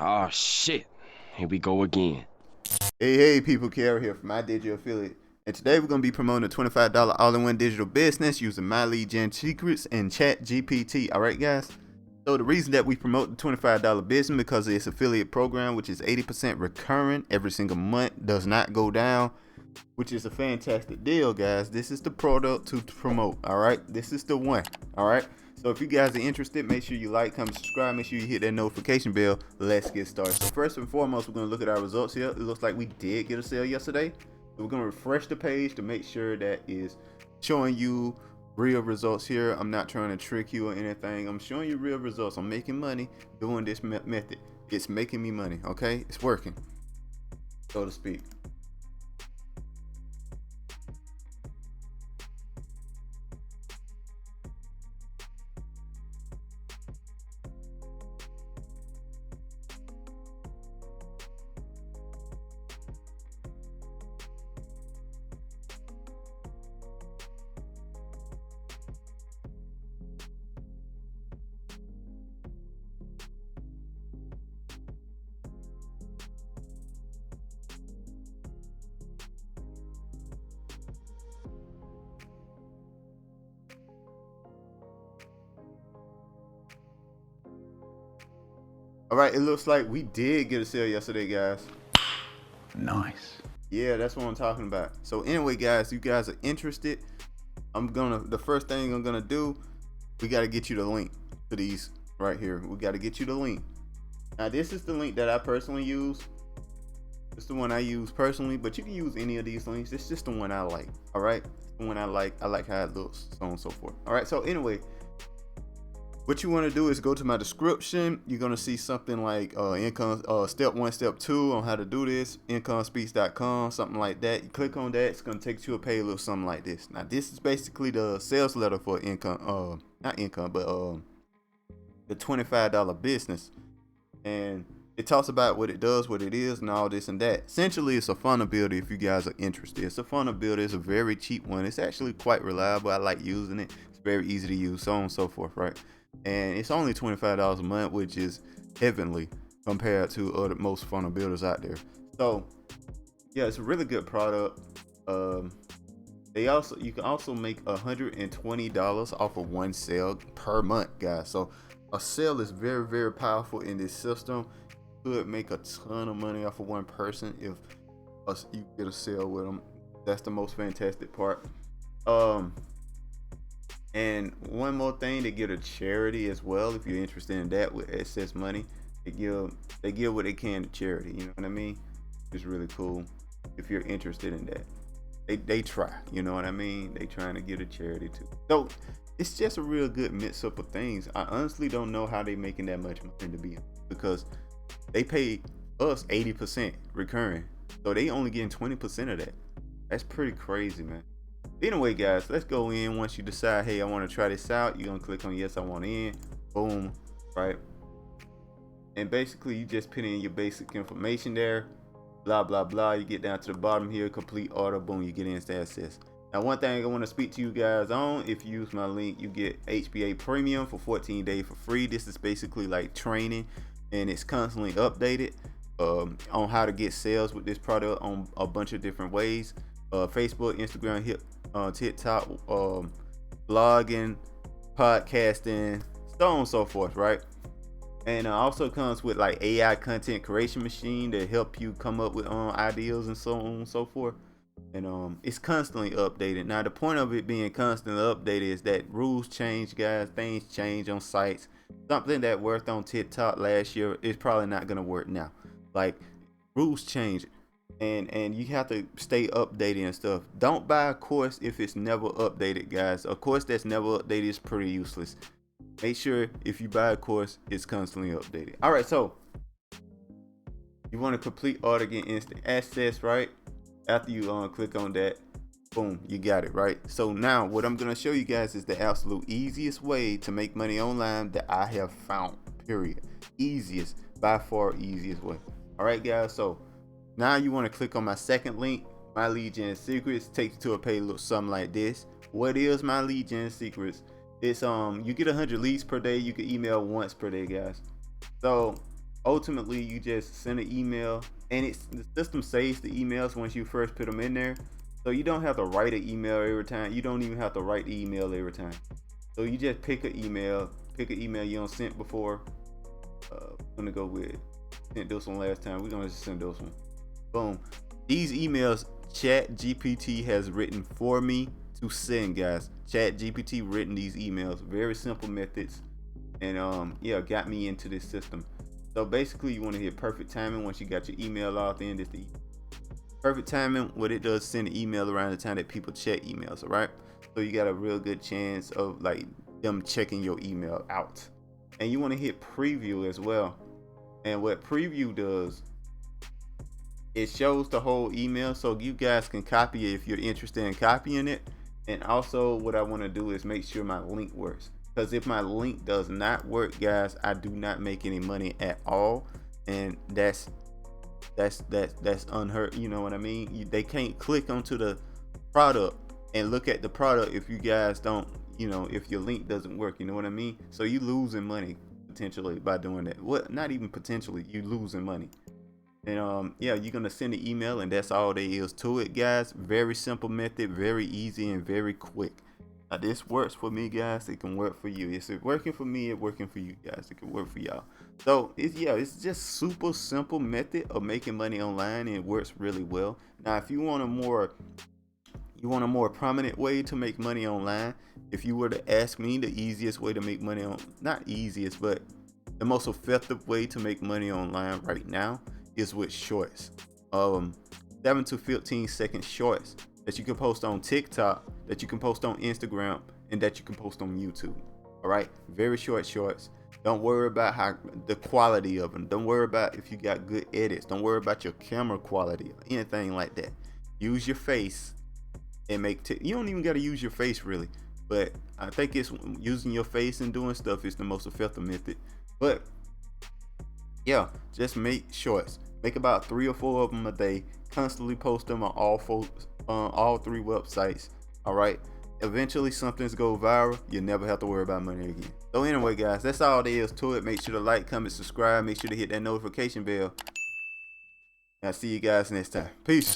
Oh shit. Here we go again. Hey, people, Kara here from My Digital Affiliate. And today we're going to be promoting a $25 all-in-one digital business using My Lead Gen Secrets and Chat GPT. All right, guys? So the reason that we promote the $25 business because of its affiliate program, which is 80% recurring every single month, does not go down, which is a fantastic deal, guys. This is the product to promote, all right? This is the one, all right? So if you guys are interested, make sure you like, comment, subscribe, make sure you hit that notification bell. Let's get started. So first and foremost, we're going to look at our results here. It looks like we did get a sale yesterday. So we're going to refresh the page to make sure that is showing you real results here. I'm not trying to trick you or anything. I'm showing you real results. I'm making money doing this method. It's making me money, okay? It's working, so to speak. All right, it looks like we did get a sale yesterday, guys. Nice. Yeah, that's what I'm talking about. So anyway, guys, you guys are interested, the first thing I'm gonna do, we got to get you the link to these right here. We got to get you the link. Now this is the link that I personally use. It's the one I use personally, but you can use any of these links. It's just the one I like. All right, the one I like how it looks, so on and so forth. All right, so anyway, what you want to do is go to my description. You're going to see something like income step 1, step 2 on how to do this, incomespeech.com, something like that. You click on that, it's going to take you to a page, little something like this. Now this is basically the sales letter for income, not income, but the $25 business. And it talks about what it does, what it is, and all this and that. Essentially, it's a funnel builder if you guys are interested. It's a funnel builder. It's a very cheap one. It's actually quite reliable. I like using it. It's very easy to use, so on and so forth, right? And it's only $25 a month, which is heavenly compared to most funnel builders out there. So yeah, it's a really good product. You can also make $120 off of one sale per month, guys. So a sale is very, very powerful in this system. You could make a ton of money off of one person if you get a sale with them. That's the most fantastic part. And one more thing, they give a charity as well if you're interested in that with excess money. They give what they can to charity. You know what I mean? It's really cool if you're interested in that. They try. You know what I mean? They trying to give a charity too. So it's just a real good mix up of things. I honestly don't know how they making that much money, to be honest, because they pay us 80% recurring, so they only getting 20% of that. That's pretty crazy, man. Anyway, guys, let's go in. Once you decide, hey, I want to try this out, you're gonna click on yes, I want in. Boom, right? And basically you just put in your basic information there, blah blah blah. You get down to the bottom here, complete order, boom, you get instant access. Now one thing I want to speak to you guys on, if you use my link, you get HBA Premium for 14 days for free. This is basically like training, and it's constantly updated on how to get sales with this product on a bunch of different ways. Facebook, Instagram, TikTok, blogging, podcasting, so on and so forth, right? And also comes with like AI content creation machine to help you come up with ideas and so on and so forth. And it's constantly updated. Now the point of it being constantly updated is that rules change, guys. Things change on sites. Something that worked on TikTok last year is probably not gonna work now. Like, rules change, and you have to stay updated and stuff. Don't buy a course if it's never updated, guys. A course that's never updated is pretty useless. Make sure if you buy a course, it's constantly updated. All right, so you want to complete order, get instant access, right? After you click on that, boom, you got it, right? So now what I'm gonna show you guys is the absolute easiest way to make money online that I have found, period. Easiest, by far easiest way. All right, guys, so now you want to click on my second link, My Lead Gen Secrets. Takes you to a page look something like this. What is My Lead Gen Secrets? It's you get 100 leads per day. You can email once per day, guys. So ultimately you just send an email, and the system saves the emails once you first put them in there, so you don't have to write an email every time. You don't even have to write the email every time. So you just pick an email you don't sent before. I'm gonna go with sent this one last time. We're gonna just send this one. Boom. These emails Chat GPT has written for me to send, guys. Chat GPT written these emails. Very simple methods, and yeah, got me into this system. So basically, you want to hit perfect timing once you got your email logged in. This the perfect timing. What it does, send an email around the time that people check emails. All right. So you got a real good chance of like them checking your email out. And you want to hit preview as well. And what preview does, it shows the whole email, so you guys can copy it if you're interested in copying it. And also what I want to do is make sure my link works, because if my link does not work, guys, I do not make any money at all. And that's unheard, you know what I mean? They can't click onto the product and look at the product if you guys don't, if your link doesn't work, you know what I mean? So you losing money potentially by doing that. What? Not even potentially, you losing money. And yeah, you're gonna send an email, and that's all there is to it, guys. Very simple method, very easy and very quick. Now, this works for me, guys. It can work for you. It's working for me, it's working for you guys. It can work for y'all. So it's just super simple method of making money online, and it works really well. Now, if you want a more prominent way to make money online, if you were to ask me the easiest way to make money not easiest, but the most effective way to make money online right now is with shorts. 7 to 15 second shorts that you can post on TikTok, that you can post on Instagram, and that you can post on YouTube. All right, very short shorts. Don't worry about how the quality of them. Don't worry about if you got good edits. Don't worry about your camera quality or anything like that. Use your face and you don't even got to use your face really, but I think it's using your face and doing stuff is the most effective method. But yeah, just make shorts. Make about 3 or 4 of them a day. Constantly post them on all 3 websites. All right. Eventually, something's go viral. You never have to worry about money again. So anyway, guys, that's all there is to it. Make sure to like, comment, subscribe. Make sure to hit that notification bell. I'll see you guys next time. Peace.